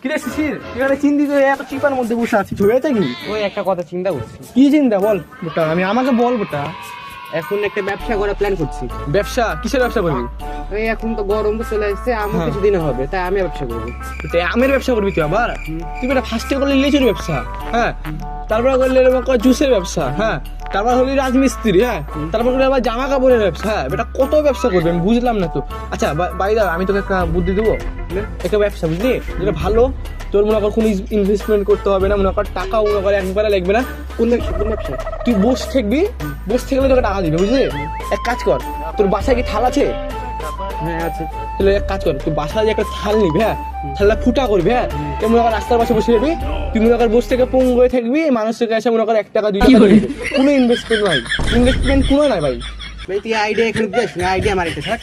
কি রে শিশির, তুই এখানে চিন্তিত হয়ে এত চিপার মধ্যে বসে আছিস, হয়েছে কি? ওই একটা কথা চিন্তা করছি, কি চিন্তা বল বেটা, আমাকে বল বেটা। এখন একটা ব্যবসা করার প্ল্যান করছি। ব্যবসা? কিসের ব্যবসা করবি? ওই এখন তো গরম তো চলে আসছে, আমার হ্যাঁ। কিছুদিন হবে, তাই আমি ব্যবসা করবো। তুই আমের ব্যবসা করবি তুই আবার? তুই বেটা ফার্স্টে করলি লিচুর ব্যবসা, হ্যাঁ, তারপরে করলি জুসের ব্যবসা, হ্যাঁ, তারপর হলি রাজমিস্ত্রি, হ্যাঁ, তারপর করলি আবার জামা কাপড়ের ব্যবসা। হ্যাঁ বেটা, কত ব্যবসা করবি আমি বুঝলাম না তো। আচ্ছা বাইদা, আমি তোকে একটা বুদ্ধি দেবো, একটা ব্যবসা বুঝলি, যেটা ভালো, তোর মনে কর কোনো ইনভেস্টমেন্ট করতে হবে না, মনে কর টাকাও মনে কর একবারে লাগবে না। কোন ব্যবসা? কোন ব্যবসা? তুই বস থাকবি, বস থাকলে তোকে টাকা দিবে বুঝলি। এক কাজ কর, তোর বাসায় কি থাল আছে? হ্যাঁ আছে। তাহলে এক কাজ কর, তুই বাসায় যে একটা থাল নিবি, হ্যাঁ, থালটা ফুটা করবি, হ্যাঁ, তুই মনে কর রাস্তার পাশে বসে যাবি, তুই মনে কর বসে থেকে পঙ্গু হয়ে থাকবি, মানুষ থেকে এসে মনে কর 1 টাকা 2 টাকা দিবে। কোনো ইনভেস্টমেন্ট নাই, ইনভেস্টমেন্ট কোনো নাই ভাই। ভাই তুই আইডিয়া এখানে দিস না, আইডিয়া আমার একটা থাক।